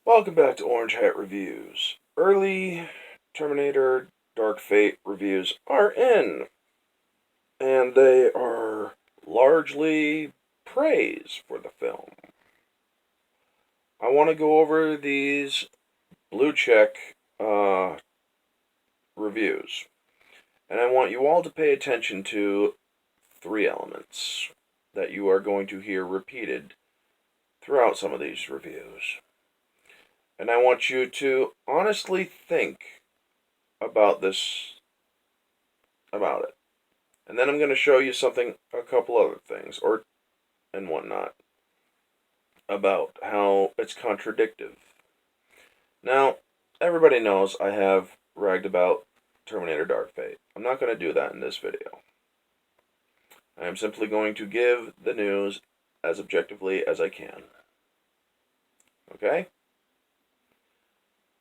Welcome back to Orange Hat Reviews. Early Terminator Dark Fate reviews are in, and they are largely praise for the film. I want to go over these blue check reviews, and I want you all to pay attention to three elements that you are going to hear repeated throughout some of these reviews. And I want you to honestly think about it. And then I'm going to show you a couple other things, and whatnot, about how it's contradictive. Now, everybody knows I have ragged about Terminator Dark Fate. I'm not going to do that in this video. I am simply going to give the news as objectively as I can. Okay?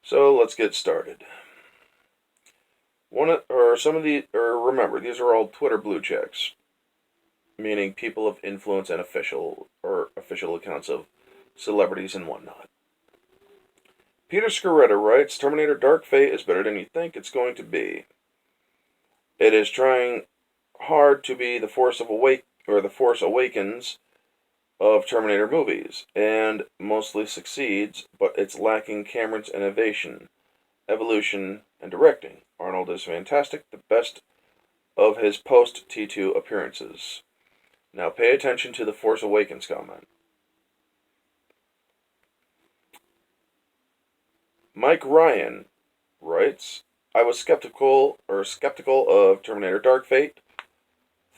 So let's get started. Remember, these are all Twitter blue checks, meaning people of influence and official accounts of celebrities and whatnot. Peter Scarretta writes, Terminator Dark Fate is better than you think it's going to be. It is trying hard to be the Force Awakens of Terminator movies, and mostly succeeds, but it's lacking Cameron's innovation, evolution, and directing. Arnold is fantastic, the best of his post-T2 appearances. Now pay attention to the Force Awakens comment. Mike Ryan writes, I was skeptical of Terminator Dark Fate.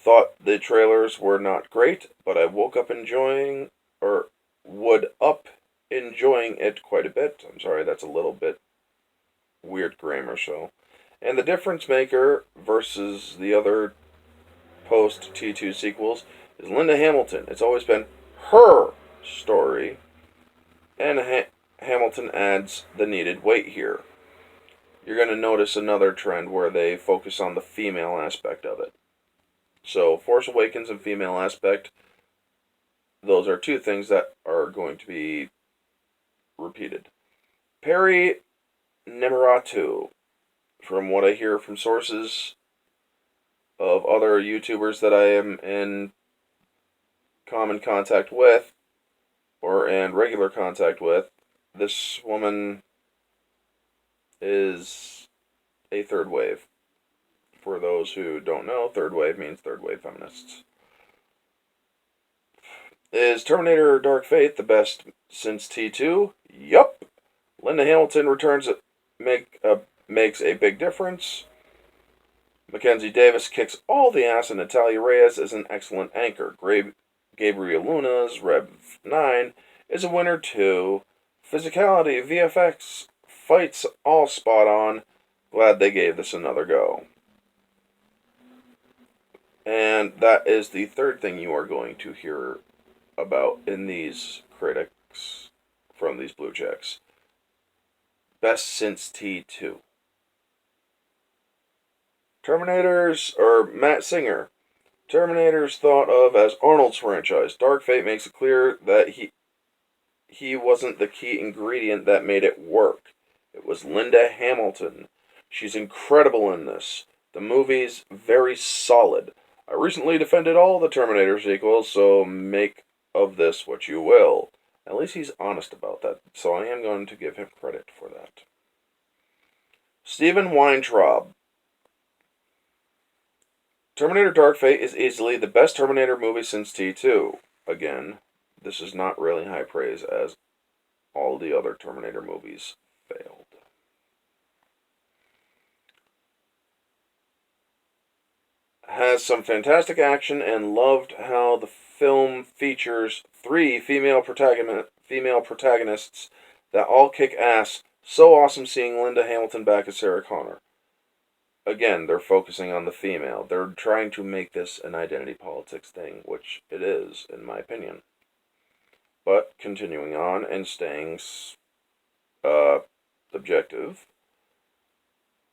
Thought the trailers were not great, but I would up enjoying it quite a bit. I'm sorry, that's a little bit weird grammar, so. And the difference maker versus the other post-T2 sequels is Linda Hamilton. It's always been her story, and Hamilton adds the needed weight here. You're going to notice another trend where they focus on the female aspect of it. So, Force Awakens and female aspect, those are two things that are going to be repeated. Perry Nemeratu, from what I hear from sources of other YouTubers that I am in common contact with, and regular contact with, this woman is a third wave. For those who don't know, third wave means third wave feminists. Is Terminator Dark Fate the best since T2? Yup. Linda Hamilton returns makes a big difference. Mackenzie Davis kicks all the ass, and Natalia Reyes is an excellent anchor. Gabriel Luna's Rev 9 is a winner too. Physicality, VFX, fights all spot on. Glad they gave this another go. And that is the third thing you are going to hear about in these critics from these blue checks. Best since T2. Matt Singer. Terminator's thought of as Arnold's franchise. Dark Fate makes it clear that he wasn't the key ingredient that made it work. It was Linda Hamilton. She's incredible in this. The movie's very solid. I recently defended all the Terminator sequels, so make of this what you will. At least he's honest about that, so I am going to give him credit for that. Stephen Weintraub. Terminator Dark Fate is easily the best Terminator movie since T2. Again, this is not really high praise, as all the other Terminator movies failed. Has some fantastic action, and loved how the film features three female protagonists that all kick ass. So awesome seeing Linda Hamilton back as Sarah Connor. Again, they're focusing on the female. They're trying to make this an identity politics thing, which it is, in my opinion. But continuing on and staying objective,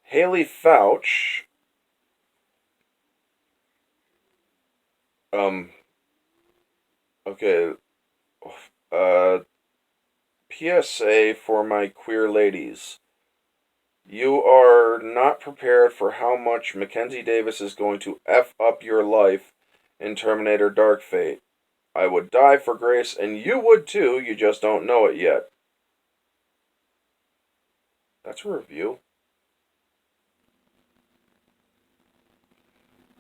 Haley Fouch. Okay. PSA for my queer ladies. You are not prepared for how much Mackenzie Davis is going to F up your life in Terminator Dark Fate. I would die for Grace, and you would too, you just don't know it yet. That's a review.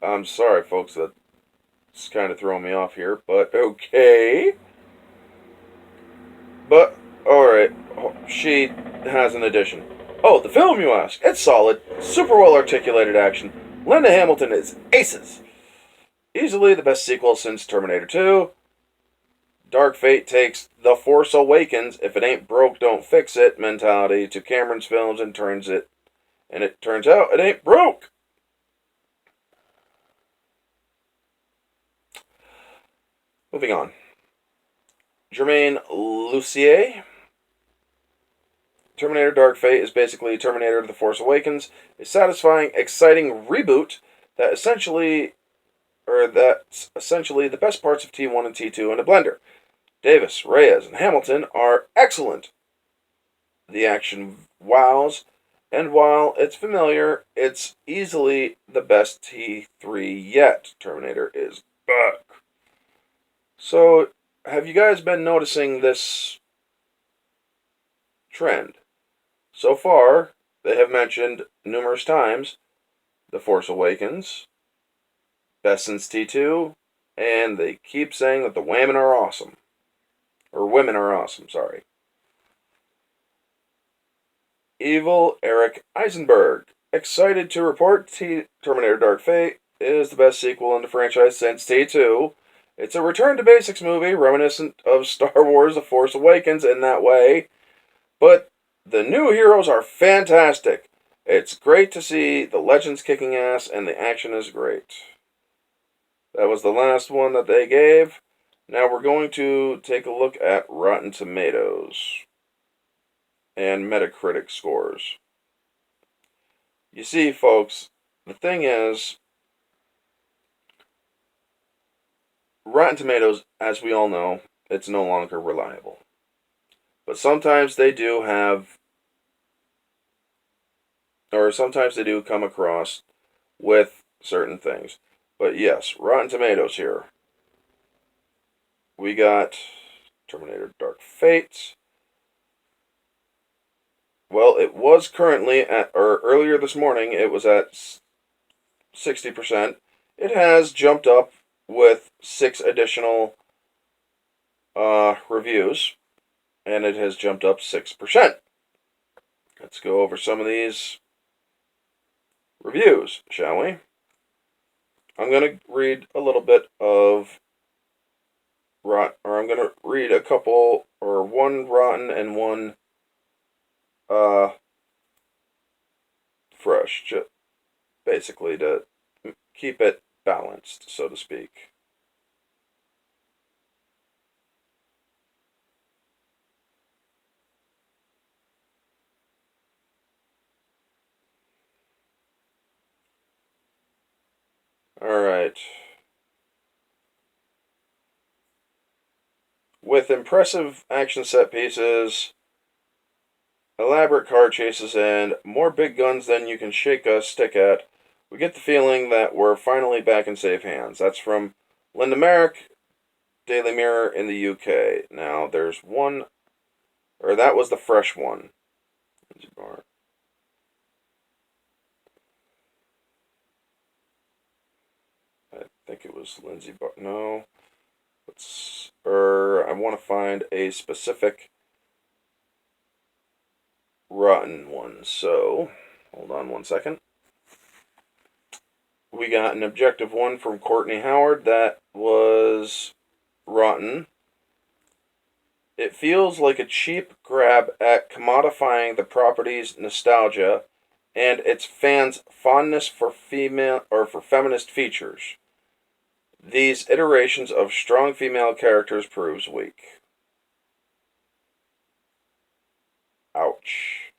I'm sorry, folks, that's kind of throwing me off here, but okay. But, alright, she has an addition. Oh, the film, you ask? It's solid. Super well articulated action. Linda Hamilton is aces. Easily the best sequel since Terminator 2. Dark Fate takes The Force Awakens, if it ain't broke, don't fix it mentality to Cameron's films and it turns out it ain't broke. Moving on. Jermaine Lewis. Terminator Dark Fate is basically Terminator The Force Awakens, a satisfying, exciting reboot that's essentially the best parts of T1 and T2 in a blender. Davis, Reyes, and Hamilton are excellent. The action wows, and while it's familiar, it's easily the best T3 yet. Terminator is back. So, have you guys been noticing this trend? So far, they have mentioned numerous times The Force Awakens, best since T2, and they keep saying that the women are awesome. Or women are awesome, sorry. Evil Eric Eisenberg. Excited to report Terminator Dark Fate is the best sequel in the franchise since T2. It's a return to basics movie reminiscent of Star Wars The Force Awakens in that way, but the new heroes are fantastic. It's great to see the legends kicking ass, and the action is great. That was the last one that they gave. Now we're going to take a look at Rotten Tomatoes and Metacritic scores. You see, folks, the thing is, Rotten Tomatoes, as we all know, it's no longer reliable. But sometimes they do come across with certain things. But yes, Rotten Tomatoes here. We got Terminator Dark Fate. Well, it was earlier this morning, it was at 60%. It has jumped up with 6 additional reviews, and it has jumped up 6%. Let's go over some of these reviews, shall we? I'm going to read a little bit of I'm going to read a couple, or one rotten and one fresh, basically to keep it balanced, so to speak. Alright. With impressive action set pieces, elaborate car chases, and more big guns than you can shake a stick at, we get the feeling that we're finally back in safe hands. That's from Linda Merrick, Daily Mirror in the UK. Now, there's one, or that was the fresh one. I think it was Lindsay Bar. No. I want to find a specific rotten one. So, hold on one second. We got an objective one from Courtney Howard that was rotten. It feels like a cheap grab at commodifying the property's nostalgia and its fans' fondness for feminist features. These iterations of strong female characters proves weak. Ouch.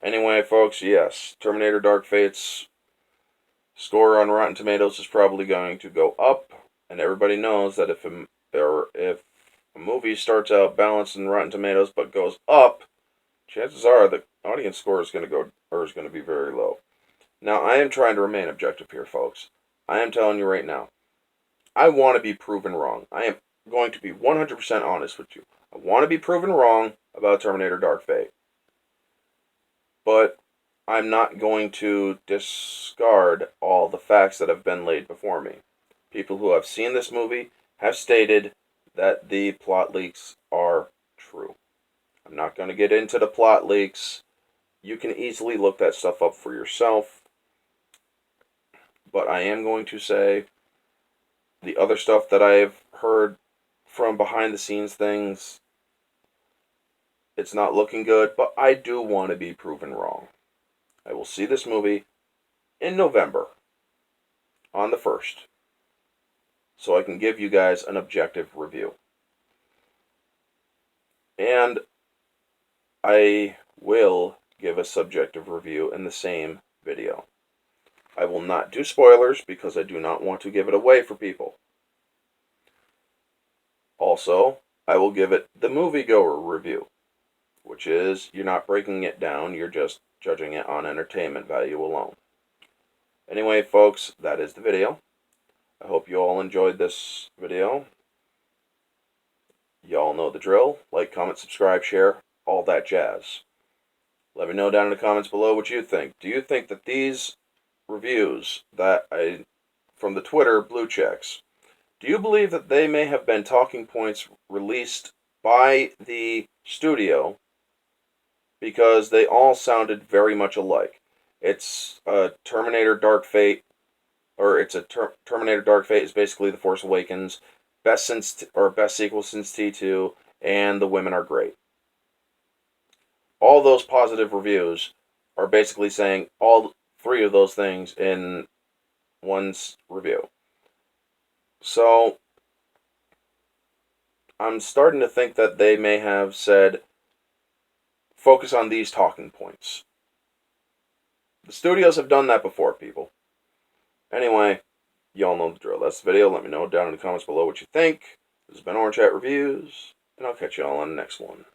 Anyway, folks, yes, Terminator Dark Fate's score on Rotten Tomatoes is probably going to go up, and everybody knows that if a movie starts out balanced in Rotten Tomatoes but goes up, chances are the audience score is going to be very low. Now, I am trying to remain objective here, folks. I am telling you right now, I want to be proven wrong. I am going to be 100% honest with you. I want to be proven wrong about Terminator Dark Fate. But I'm not going to discard all the facts that have been laid before me. People who have seen this movie have stated that the plot leaks are true. I'm not going to get into the plot leaks. You can easily look that stuff up for yourself. But I am going to say the other stuff that I've heard from behind the scenes things, it's not looking good, but I do want to be proven wrong. I will see this movie in November on the 1st, so I can give you guys an objective review. And I will give a subjective review in the same video. I will not do spoilers because I do not want to give it away for people. Also, I will give it the moviegoer review, which is you're not breaking it down, you're just judging it on entertainment value alone. Anyway, folks, that is the video. I hope you all enjoyed this video. Y'all know the drill. Like, comment, subscribe, share, all that jazz. Let me know down in the comments below what you think. Do you think that these reviews from the Twitter blue checks, do you believe that they may have been talking points released by the studio because they all sounded very much alike? It's a Terminator Dark Fate, or it's a Terminator Dark Fate is basically the Force Awakens, best sequel since T2, and the women are great. All those positive reviews are basically saying all three of those things in one's review. So, I'm starting to think that they may have said, focus on these talking points. The studios have done that before, people. Anyway, y'all know the drill. That's the video. Let me know down in the comments below what you think. This has been Orange Hat Reviews, and I'll catch y'all on the next one.